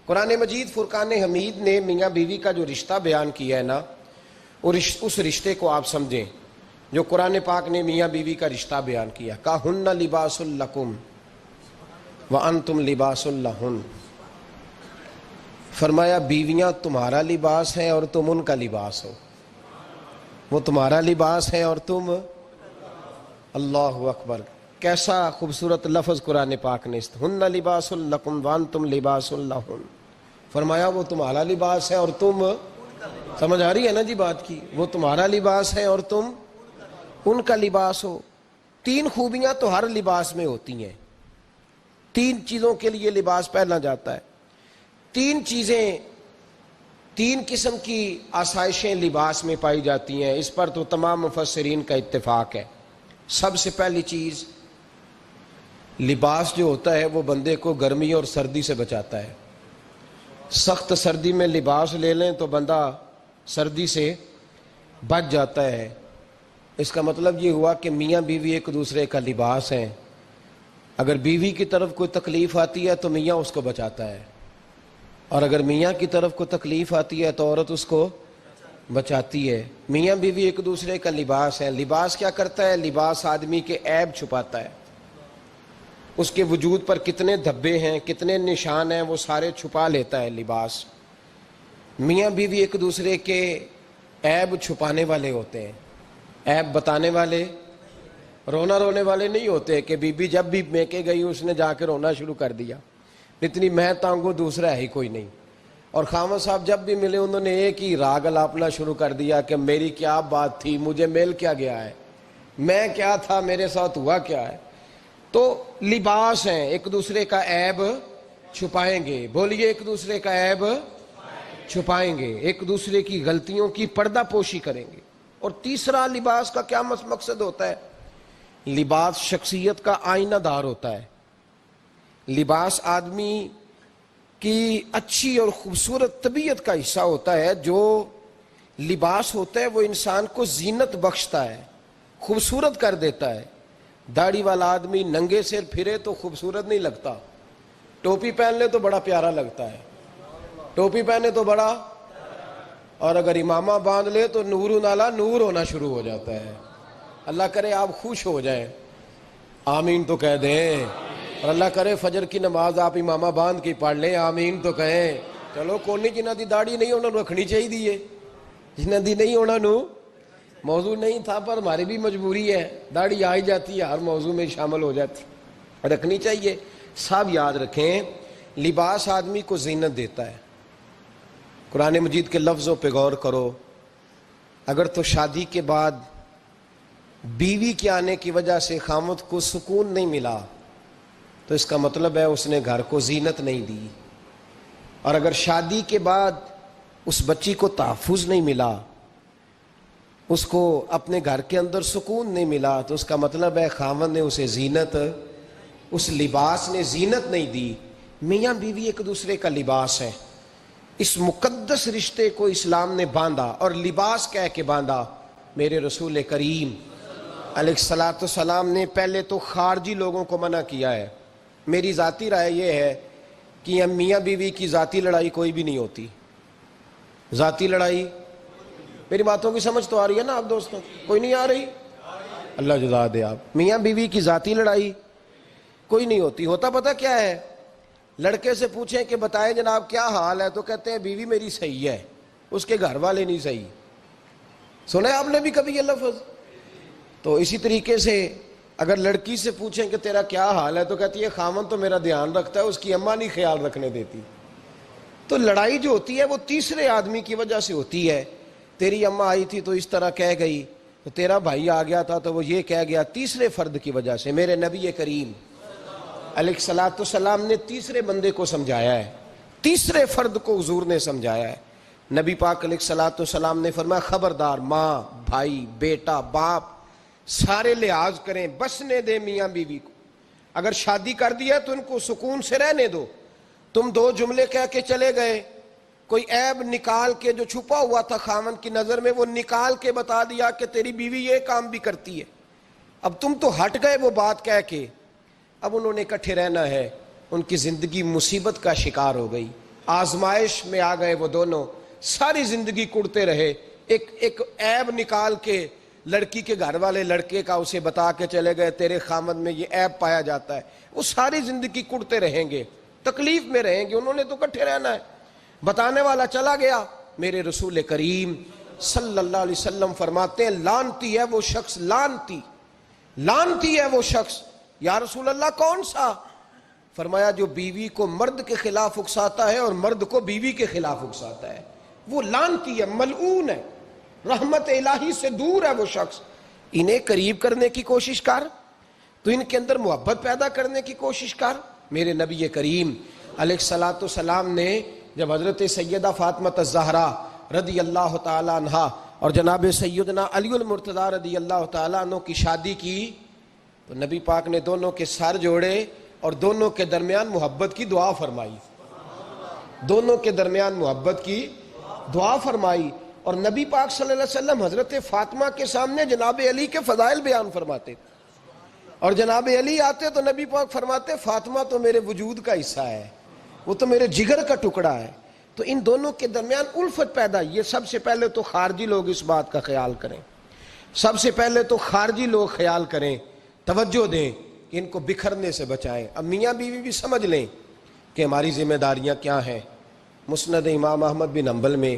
قرآن مجید فرقان حمید نے میاں بیوی کا جو رشتہ بیان کیا ہے نا، اور اس رشتے کو آپ سمجھیں جو قرآن پاک نے میاں بیوی کا رشتہ بیان کیا، کہن لباس لکم وانتم لباس لہن، فرمایا بیویاں تمہارا لباس ہیں اور تم ان کا لباس ہو، وہ تمہارا لباس ہے اور تم، اللہ اکبر، کیسا خوبصورت لفظ قرآن پاک نے، ہن لباس لکم وانتم لباس لہن، فرمایا وہ تمہارا لباس ہے اور تم، سمجھ آ رہی ہے نا جی بات کی، وہ تمہارا لباس ہے اور تم ان کا لباس ہو۔ تین خوبیاں تو ہر لباس میں ہوتی ہیں، تین چیزوں کے لیے لباس پہنا جاتا ہے، تین چیزیں، تین قسم کی آسائشیں لباس میں پائی جاتی ہیں، اس پر تو تمام مفسرین کا اتفاق ہے۔ سب سے پہلی چیز، لباس جو ہوتا ہے وہ بندے کو گرمی اور سردی سے بچاتا ہے۔ سخت سردی میں لباس لے لیں تو بندہ سردی سے بچ جاتا ہے۔ اس کا مطلب یہ ہوا کہ میاں بیوی ایک دوسرے کا لباس ہیں، اگر بیوی کی طرف کوئی تکلیف آتی ہے تو میاں اس کو بچاتا ہے، اور اگر میاں کی طرف کوئی تکلیف آتی ہے تو عورت اس کو بچاتی ہے۔ میاں بیوی ایک دوسرے کا لباس ہے۔ لباس کیا کرتا ہے؟ لباس آدمی کے عیب چھپاتا ہے، اس کے وجود پر کتنے دھبے ہیں، کتنے نشان ہیں، وہ سارے چھپا لیتا ہے لباس۔ میاں بیوی ایک دوسرے کے عیب چھپانے والے ہوتے ہیں، عیب بتانے والے، رونا رونے والے نہیں ہوتے کہ بی بی جب بھی میکے گئی اس نے جا کے رونا شروع کر دیا، اتنی میں تانگو دوسرا ہے ہی کوئی نہیں، اور خامد صاحب جب بھی ملے انہوں نے ایک ہی راگ الاپنا شروع کر دیا کہ میری کیا بات تھی، مجھے مل کیا گیا ہے، میں کیا تھا، میرے ساتھ ہوا کیا ہے۔ تو لباس ہیں، ایک دوسرے کا عیب چھپائیں گے، بولیے ایک دوسرے کا عیب چھپائیں گے، ایک دوسرے کی غلطیوں کی پردہ پوشی کریں گے۔ اور تیسرا لباس کا کیا مقصد ہوتا ہے؟ لباس شخصیت کا آئینہ دار ہوتا ہے۔ لباس آدمی کی اچھی اور خوبصورت طبیعت کا حصہ ہوتا ہے۔ جو لباس ہوتا ہے وہ انسان کو زینت بخشتا ہے، خوبصورت کر دیتا ہے۔ داڑھی والا آدمی ننگے سر پھرے تو خوبصورت نہیں لگتا، ٹوپی پہن لے تو بڑا پیارا لگتا ہے، ٹوپی پہنے تو بڑا، اور اگر امامہ باندھ لے تو نور نالا نور ہونا شروع ہو جاتا ہے۔ اللہ کرے آپ خوش ہو جائیں، آمین تو کہہ دیں، اور اللہ کرے فجر کی نماز آپ امامہ باندھ کی پڑھ لیں، آمین تو کہیں۔ چلو کونی جنہ دی داڑھی نہیں انہوں نے رکھنی چاہیے دیئے، جنہ دی نہیں ہونا نو، موضوع نہیں تھا پر ہماری بھی مجبوری ہے، داڑھی آئی جاتی ہے ہر موضوع میں شامل ہو جاتی، رکھنی چاہیے۔ سب یاد رکھیں، لباس آدمی کو زینت دیتا ہے۔ قرآن مجید کے لفظوں پہ غور کرو، اگر تو شادی کے بعد بیوی کے آنے کی وجہ سے خامد کو سکون نہیں ملا تو اس کا مطلب ہے اس نے گھر کو زینت نہیں دی، اور اگر شادی کے بعد اس بچی کو تحفظ نہیں ملا، اس کو اپنے گھر کے اندر سکون نہیں ملا، تو اس کا مطلب ہے خامد نے اسے زینت، اس لباس نے زینت نہیں دی۔ میاں بیوی ایک دوسرے کا لباس ہے، اس مقدس رشتے کو اسلام نے باندھا، اور لباس کہہ کے باندھا۔ میرے رسول کریم علیہ الصلوۃ والسلام نے پہلے تو خارجی لوگوں کو منع کیا ہے۔ میری ذاتی رائے یہ ہے کہ میاں بیوی کی ذاتی لڑائی کوئی بھی نہیں ہوتی، ذاتی لڑائی، میری باتوں کی سمجھ تو آ رہی ہے نا آپ دوستوں؟ کوئی نہیں آ رہی؟ اللہ جزا دے آپ۔ میاں بیوی کی ذاتی لڑائی کوئی نہیں ہوتی، ہوتا پتہ کیا ہے؟ لڑکے سے پوچھیں کہ بتائیں جناب کیا حال ہے، تو کہتے ہیں بیوی میری صحیح ہے، اس کے گھر والے نہیں صحیح۔ سنا ہے آپ نے بھی کبھی یہ لفظ؟ تو اسی طریقے سے اگر لڑکی سے پوچھیں کہ تیرا کیا حال ہے، تو کہتی ہے خامن تو میرا دھیان رکھتا ہے، اس کی اماں نہیں خیال رکھنے دیتی۔ تو لڑائی جو ہوتی ہے وہ تیسرے آدمی کی وجہ سے ہوتی ہے۔ تیری اماں آئی تھی تو اس طرح کہہ گئی، تو تیرا بھائی آ گیا تھا تو وہ یہ کہہ گیا، تیسرے فرد کی وجہ سے۔ میرے نبی کریم علیہ الصلوۃ والسلام نے تیسرے بندے کو سمجھایا ہے، تیسرے فرد کو حضور نے سمجھایا ہے۔ نبی پاک علیہ الصلوۃ والسلام نے فرمایا خبردار، ماں، بھائی، بیٹا، باپ سارے لحاظ کریں، بسنے دیں میاں بیوی کو۔ اگر شادی کر دیا تو ان کو سکون سے رہنے دو۔ تم دو جملے کہہ کے چلے گئے، کوئی عیب نکال کے جو چھپا ہوا تھا خامن کی نظر میں وہ نکال کے بتا دیا کہ تیری بیوی یہ کام بھی کرتی ہے، اب تم تو ہٹ گئے وہ بات کہہ کے، اب انہوں نے اکٹھے رہنا ہے، ان کی زندگی مصیبت کا شکار ہو گئی۔ آزمائش میں آ گئے وہ دونوں، ساری زندگی کڑتے رہے، ایک عیب نکال کے لڑکی کے گھر والے لڑکے کا اسے بتا کے چلے گئے تیرے خامد میں یہ عیب پایا جاتا ہے، وہ ساری زندگی کڑتے رہیں گے، تکلیف میں رہیں گے، انہوں نے تو کٹھے رہنا ہے۔ بتانے والا چلا گیا، میرے رسول کریم صلی اللہ علیہ وسلم فرماتے ہیں لعنتی ہے وہ شخص، لعنتی ہے وہ شخص۔ یا رسول اللہ کون سا؟ فرمایا جو بیوی کو مرد کے خلاف اکساتا ہے اور مرد کو بیوی کے خلاف اکساتا ہے، وہ لعنتی ہے، ملعون ہے، رحمت الہی سے دور ہے وہ شخص۔ انہیں قریب کرنے کی کوشش کر، تو ان کے اندر محبت پیدا کرنے کی کوشش کر۔ میرے نبی کریم علیہ الصلوۃ والسلام نے جب حضرت سیدہ فاطمہ الزہرا رضی اللہ تعالی عنہا اور جناب سیدنا علی المرتضیٰ رضی اللہ تعالی عنہ کی شادی کی تو نبی پاک نے دونوں کے سر جوڑے اور دونوں کے درمیان محبت کی دعا فرمائی، دونوں کے درمیان محبت کی دعا فرمائی۔ اور نبی پاک صلی اللہ علیہ وسلم حضرت فاطمہ کے سامنے جناب علی کے فضائل بیان فرماتے، اور جناب علی آتے تو نبی پاک فرماتے فاطمہ تو میرے وجود کا حصہ ہے، وہ تو میرے جگر کا ٹکڑا ہے۔ تو ان دونوں کے درمیان الفت پیدا، یہ سب سے پہلے تو خارجی لوگ اس بات کا خیال کریں، سب سے پہلے تو خارجی لوگ خیال کریں، توجہ دیں کہ ان کو بکھرنے سے بچائیں۔ اب میاں بیوی بھی سمجھ لیں کہ ہماری ذمہ داریاں کیا ہیں۔ مسند امام احمد بن حنبل میں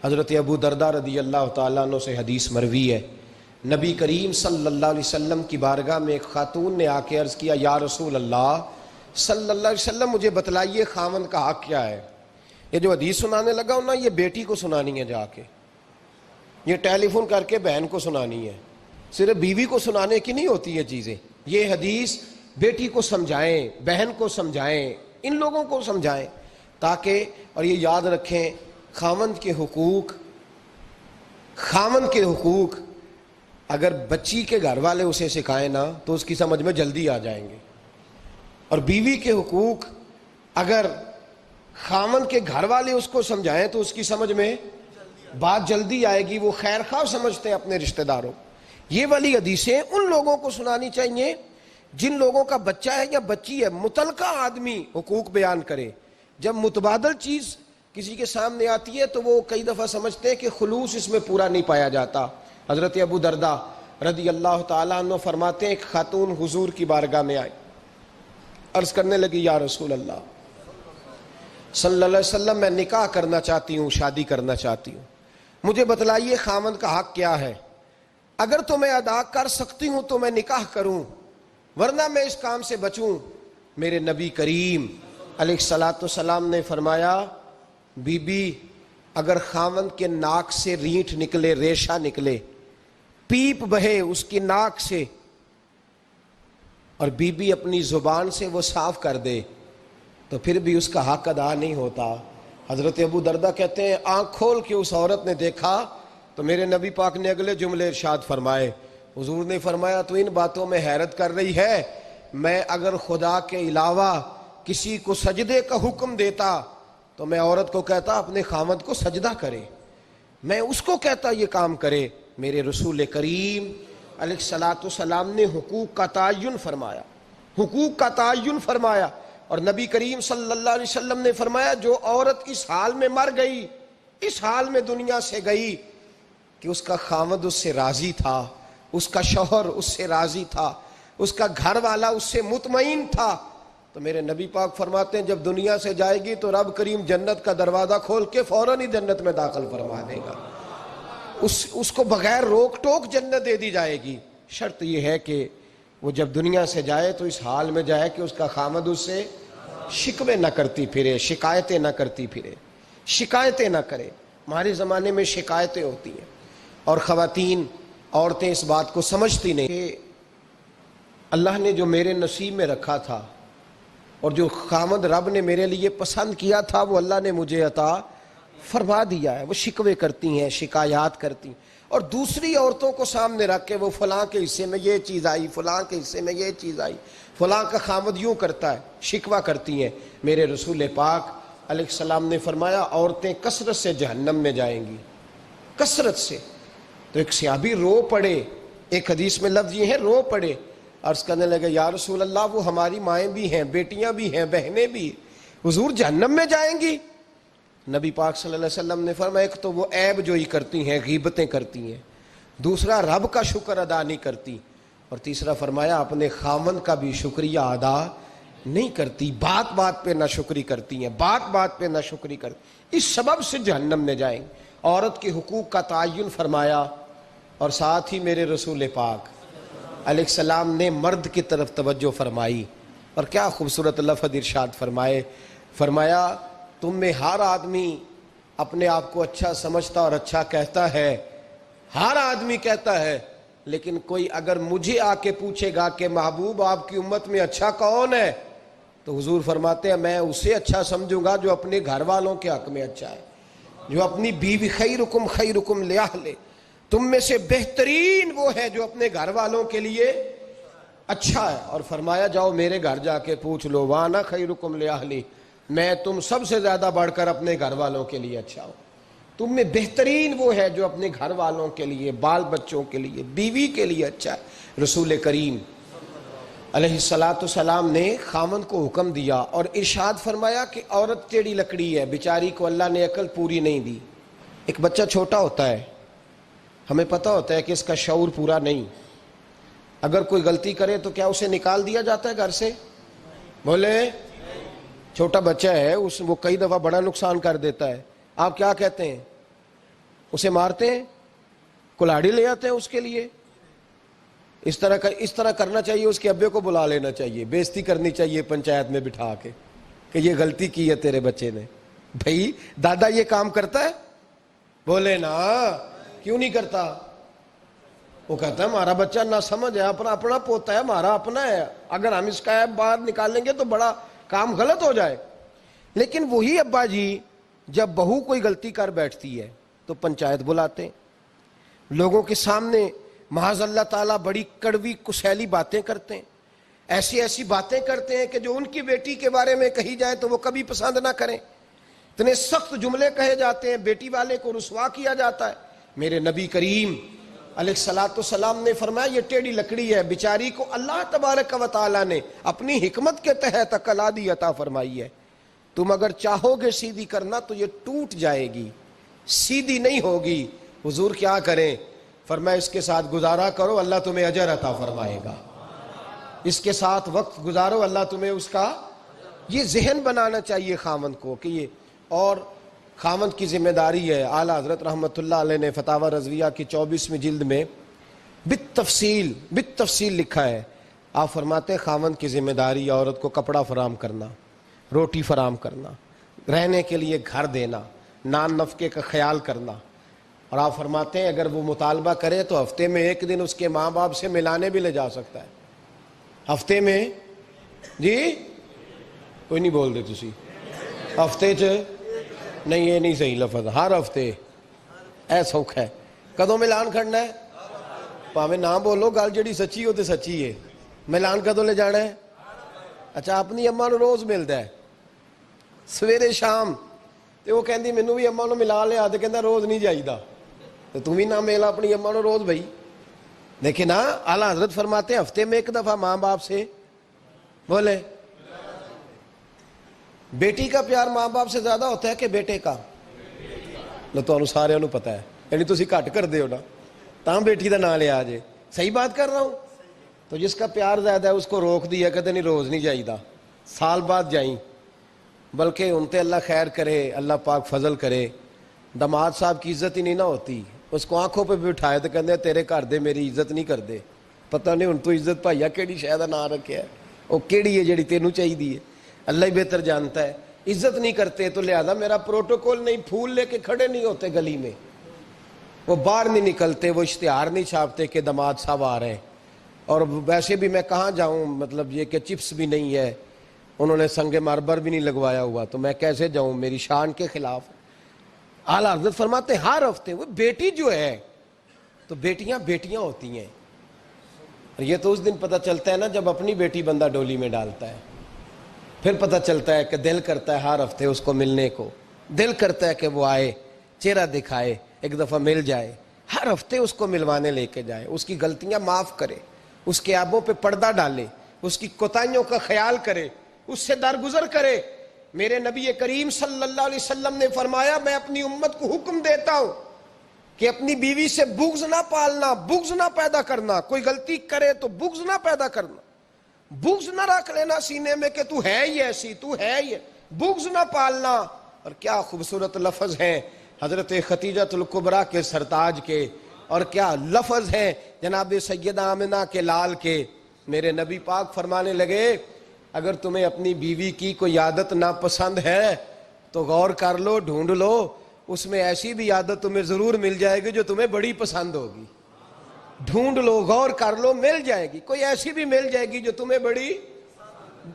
حضرت ابو درداء رضی اللہ تعالیٰ عنہ سے حدیث مروی ہے، نبی کریم صلی اللہ علیہ وسلم کی بارگاہ میں ایک خاتون نے آ کے عرض کیا یا رسول اللہ صلی اللہ علیہ وسلم مجھے بتلائیے خاوند کا حق کیا ہے۔ یہ جو حدیث سنانے لگا ہوں نا، یہ بیٹی کو سنانی ہے، جا کے یہ ٹیلی فون کر کے بہن کو سنانی ہے، صرف بیوی کو سنانے کی نہیں ہوتی یہ چیزیں۔ یہ حدیث بیٹی کو سمجھائیں، بہن کو سمجھائیں، ان لوگوں کو سمجھائیں تاکہ، اور یہ یاد رکھیں خاوند کے حقوق اگر بچی کے گھر والے اسے سکھائیں نا تو اس کی سمجھ میں جلدی آ جائیں گے، اور بیوی کے حقوق اگر خاوند کے گھر والے اس کو سمجھائیں تو اس کی سمجھ میں بات جلدی آئے گی، وہ خیر خواہ سمجھتے ہیں اپنے رشتہ داروں۔ یہ والی حدیثیں ان لوگوں کو سنانی چاہیے جن لوگوں کا بچہ ہے یا بچی ہے، متعلقہ آدمی حقوق بیان کرے۔ جب متبادل چیز کسی کے سامنے آتی ہے تو وہ کئی دفعہ سمجھتے ہیں کہ خلوص اس میں پورا نہیں پایا جاتا۔ حضرت ابو درداء رضی اللہ تعالیٰ عنہ فرماتے ہیں ایک خاتون حضور کی بارگاہ میں آئی، عرض کرنے لگی یا رسول اللہ صلی اللہ علیہ وسلم میں نکاح کرنا چاہتی ہوں، شادی کرنا چاہتی ہوں، مجھے بتلائیے خاوند کا حق کیا ہے، اگر تو میں ادا کر سکتی ہوں تو میں نکاح کروں ورنہ میں اس کام سے بچوں۔ میرے نبی کریم علیہ الصلوۃ والسلام نے فرمایا بی بی اگر خاوند کے ناک سے رینٹ نکلے، ریشہ نکلے، پیپ بہے اس کی ناک سے، اور بی بی اپنی زبان سے وہ صاف کر دے تو پھر بھی اس کا حق ادا نہیں ہوتا۔ حضرت ابو درداء کہتے ہیں آنکھ کھول کے اس عورت نے دیکھا تو میرے نبی پاک نے اگلے جملے ارشاد فرمائے، حضور نے فرمایا تو ان باتوں میں حیرت کر رہی ہے، میں اگر خدا کے علاوہ کسی کو سجدے کا حکم دیتا تو میں عورت کو کہتا اپنے خاوند کو سجدہ کرے، میں اس کو کہتا یہ کام کرے۔ میرے رسول کریم علیہ الصلوۃ والسلام نے حقوق کا تعین فرمایا، حقوق کا تعین فرمایا، اور نبی کریم صلی اللہ علیہ وسلم نے فرمایا جو عورت اس حال میں مر گئی، اس حال میں دنیا سے گئی کہ اس کا خاوند اس سے راضی تھا، اس کا شوہر اس سے راضی تھا، اس کا گھر والا اس سے مطمئن تھا، تو میرے نبی پاک فرماتے ہیں جب دنیا سے جائے گی تو رب کریم جنت کا دروازہ کھول کے فوراً ہی جنت میں داخل فرما دے گا، اس کو بغیر روک ٹوک جنت دے دی جائے گی۔ شرط یہ ہے کہ وہ جب دنیا سے جائے تو اس حال میں جائے کہ اس کا خاوند اس سے شکوے نہ کرتی پھرے، شکایتیں نہ کرتی پھرے، شکایتیں نہ کرے۔ ہمارے زمانے میں شکایتیں ہوتی ہیں، اور خواتین عورتیں اس بات کو سمجھتی نہیں کہ اللہ نے جو میرے نصیب میں رکھا تھا اور جو خاوند رب نے میرے لیے پسند کیا تھا وہ اللہ نے مجھے عطا فرما دیا ہے۔ وہ شکوے کرتی ہیں، شکایات کرتی ہیں، اور دوسری عورتوں کو سامنے رکھ کے وہ فلاں کے حصے میں یہ چیز آئی، فلاں کے حصے میں یہ چیز آئی، فلاں کا خاوند یوں کرتا ہے، شکوہ کرتی ہیں۔ میرے رسول پاک علیہ السلام نے فرمایا عورتیں کثرت سے جہنم میں جائیں گی، کثرت سے۔ تو ایک صحابی رو پڑے، ایک حدیث میں لفظ یہ ہے رو پڑے، عرض کرنے لگے یا رسول اللہ وہ ہماری مائیں بھی ہیں، بیٹیاں بھی ہیں، بہنیں بھی، حضور جہنم میں جائیں گی؟ نبی پاک صلی اللہ علیہ وسلم نے فرمایا ایک تو وہ عیب جوئی کرتی ہیں، غیبتیں کرتی ہیں، دوسرا رب کا شکر ادا نہیں کرتی، اور تیسرا فرمایا اپنے خاوند کا بھی شکریہ ادا نہیں کرتی، بات بات پہ ناشکری کرتی ہیں، بات بات پہ ناشکری کرتی، اس سبب سے جہنم میں جائیں۔ عورت کے حقوق کا تعین فرمایا، اور ساتھ ہی میرے رسول پاک علیہ السلام نے مرد کی طرف توجہ فرمائی، اور کیا خوبصورت لفظ ارشاد فرمایا تم میں ہر آدمی اپنے آپ کو اچھا سمجھتا اور اچھا کہتا ہے، ہر آدمی کہتا ہے، لیکن کوئی اگر مجھے آ کے پوچھے گا کہ محبوب آپ کی امت میں اچھا کون ہے، تو حضور فرماتے ہیں میں اسے اچھا سمجھوں گا جو اپنے گھر والوں کے حق میں اچھا ہے، جو اپنی بیوی خیرکم لأہلہ، تم میں سے بہترین وہ ہے جو اپنے گھر والوں کے لیے اچھا ہے، اور فرمایا جاؤ میرے گھر جا کے پوچھ لو وانا خیرکم لأہلہ، میں تم سب سے زیادہ بڑھ کر اپنے گھر والوں کے لیے اچھا ہوں، تم میں بہترین وہ ہے جو اپنے گھر والوں کے لیے، بال بچوں کے لیے، بیوی کے لیے اچھا ہے۔ رسول کریم علیہ السلام نے خاوند کو حکم دیا اور ارشاد فرمایا کہ عورت ٹیڑھی لکڑی ہے، بیچاری کو اللہ نے عقل پوری نہیں دی۔ ایک بچہ چھوٹا ہوتا ہے، ہمیں پتہ ہوتا ہے کہ اس کا شعور پورا نہیں، اگر کوئی غلطی کرے تو کیا اسے نکال دیا جاتا ہے گھر سے؟ بولے، چھوٹا بچہ ہے، وہ کئی دفعہ بڑا نقصان کر دیتا ہے، آپ کیا کہتے ہیں؟ اسے مارتے ہیں، کلاڑی لے آتے ہیں اس کے لیے؟ اس طرح کرنا چاہیے، اس کے ابے کو بلا لینا چاہیے، بےزتی کرنی چاہیے پنچایت میں بٹھا کے کہ یہ غلطی کی ہے تیرے بچے نے۔ بھائی دادا یہ کام کرتا ہے؟ بولے نا، کیوں نہیں کرتا؟ وہ کہتا ہے ہمارا بچہ نہ سمجھ ہے، اپنا پوتا ہے، ہمارا اپنا ہے، اگر ہم اس کا ایپ باہر نکالیں گے تو بڑا کام غلط ہو جائے۔ لیکن وہی ابا جی جب بہو کوئی غلطی کر بیٹھتی ہے تو پنچایت بلاتے ہیں، لوگوں کے سامنے معاذ اللہ تعالیٰ بڑی کڑوی کسیلی باتیں کرتے ہیں، ایسی باتیں کرتے ہیں کہ جو ان کی بیٹی کے بارے میں کہی جائے تو وہ کبھی پسند نہ کریں، اتنے سخت جملے کہے جاتے ہیں، بیٹی والے کو رسوا کیا جاتا ہے۔ میرے نبی کریم علیہ السلام نے فرمایا یہ ٹیڑھی لکڑی ہے، بیچاری کو اللہ تبارک و تعالیٰ نے اپنی حکمت کے تحت عقل عادی عطا فرمائی ہے، تم اگر چاہو گے سیدھی کرنا تو یہ ٹوٹ جائے گی، سیدھی نہیں ہوگی۔ حضور کیا کریں؟ فرمایا اس کے ساتھ گزارا کرو، اللہ تمہیں اجر عطا فرمائے گا، اس کے ساتھ وقت گزارو، اللہ تمہیں اس کا، یہ ذہن بنانا چاہیے خاوند کو کہ یہ، اور خاوند کی ذمہ داری ہے۔ اعلیٰ حضرت رحمۃ اللہ علیہ نے فتاوی رضویہ کی 24ویں جلد میں بالتفصیل لکھا ہے، آپ فرماتے ہیں خاوند کی ذمہ داری عورت کو کپڑا فراہم کرنا، روٹی فراہم کرنا، رہنے کے لیے گھر دینا، نان نفقے کا خیال کرنا، اور آپ فرماتے ہیں اگر وہ مطالبہ کرے تو ہفتے میں ایک دن اس کے ماں باپ سے ملانے بھی لے جا سکتا ہے، ہفتے میں، جی کوئی نہیں بول دے تسی، ہفتے نہیں، یہ نہیں صحیح لفظ، ہر ہفتے اے سوکھ ہے، کدوں ملان کرنا ہے؟ پاویں نہ بولو، گل جڑی سچی ہو تے سچی ہے، ملان کدوں لے جانا ہے؟ اچھا اپنی اماں نو روز ملتا ہے سویرے شام، تے وہ کہندی مینوں بھی اماں نو ملا لیا، تے کہندا روز نہیں جائیدا، تے تم بھی نہ ملا اپنی اماں نو روز بھائی۔ لیکن اعلیٰ حضرت فرماتے ہیں ہفتے میں ایک دفعہ ماں باپ سے بولے۔ بیٹی کا پیار ماں باپ سے زیادہ ہوتا ہے کہ بیٹے کا؟ تو سارے انہوں پتا ہے، یعنی تسی گھٹ کر دے ہو نا تاں بیٹی دا نام لیا جے، صحیح بات کر رہا ہوں؟ تو جس کا پیار زیادہ ہے اس کو روک دیا کہتے نہیں روز نہیں جائیدا، سال بعد جائیں، بلکہ ان تے اللہ خیر کرے، اللہ پاک فضل کرے، داماد صاحب کی عزت ہی نہیں نہ ہوتی، اس کو آنکھوں پہ بھی اٹھائے تو کہتے ہیں تیرے گھر دے میری عزت نہیں کردے، پتہ نہیں ان تو عزت بھائیا کیڑی شے دا نام رکھیا ہے، وہ کیڑی ہے جڑی تینوں چاہیے، اللہ ہی بہتر جانتا ہے، عزت نہیں کرتے تو لہذا میرا پروٹوکول نہیں، پھول لے کے کھڑے نہیں ہوتے گلی میں، وہ باہر نہیں نکلتے، وہ اشتہار نہیں چھاپتے کہ داماد صاحب آ رہے ہیں، اور ویسے بھی میں کہاں جاؤں، مطلب یہ کہ چپس بھی نہیں ہے، انہوں نے سنگ مرمر بھی نہیں لگوایا ہوا، تو میں کیسے جاؤں، میری شان کے خلاف۔ اعلیٰ حضرت فرماتے ہر ہفتے وہ بیٹی جو ہے، تو بیٹیاں ہوتی ہیں، اور یہ تو اس دن پتہ چلتا ہے نا جب اپنی بیٹی بندہ ڈولی میں ڈالتا ہے، پھر پتہ چلتا ہے کہ دل کرتا ہے ہر ہفتے اس کو ملنے کو، دل کرتا ہے کہ وہ آئے، چہرہ دکھائے، ایک دفعہ مل جائے، ہر ہفتے اس کو ملوانے لے کے جائے، اس کی غلطیاں معاف کرے، اس کے عیبوں پہ پردہ ڈالے، اس کی کوتاہیوں کا خیال کرے، اس سے درگزر کرے، میرے نبی کریم صلی اللہ علیہ وسلم نے فرمایا میں اپنی امت کو حکم دیتا ہوں کہ اپنی بیوی سے بغض نہ پالنا، بغض نہ پیدا کرنا، کوئی غلطی کرے تو بغض نہ پیدا کرنا، بغض نہ رکھ لینا سینے میں کہ تو ہے ہی ایسی، تو ہے ہی، بغض نہ پالنا۔ اور کیا خوبصورت لفظ ہیں حضرت خدیجۃ الکبریٰ کے سرتاج کے، اور کیا لفظ ہیں جناب سیدہ آمنہ کے لال کے۔ میرے نبی پاک فرمانے لگے اگر تمہیں اپنی بیوی کی کوئی عادت ناپسند ہے تو غور کر لو، ڈھونڈ لو، اس میں ایسی بھی عادت تمہیں ضرور مل جائے گی جو تمہیں بڑی پسند ہوگی۔ ڈھونڈ لو، غور کر لو، مل جائے گی، کوئی ایسی بھی مل جائے گی جو تمہیں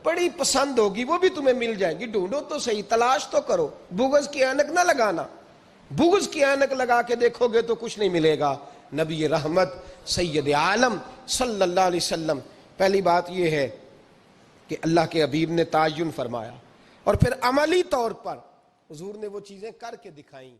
بڑی پسند ہوگی، وہ بھی تمہیں مل جائے گی۔ ڈھونڈو تو صحیح، تلاش تو کرو، بغض کی اینک نہ لگانا، بغض کی اینک لگا کے دیکھو گے تو کچھ نہیں ملے گا۔ نبی رحمت سید عالم صلی اللہ علیہ وسلم، پہلی بات یہ ہے کہ اللہ کے حبیب نے تعین فرمایا، اور پھر عملی طور پر حضور نے وہ چیزیں کر کے دکھائیں۔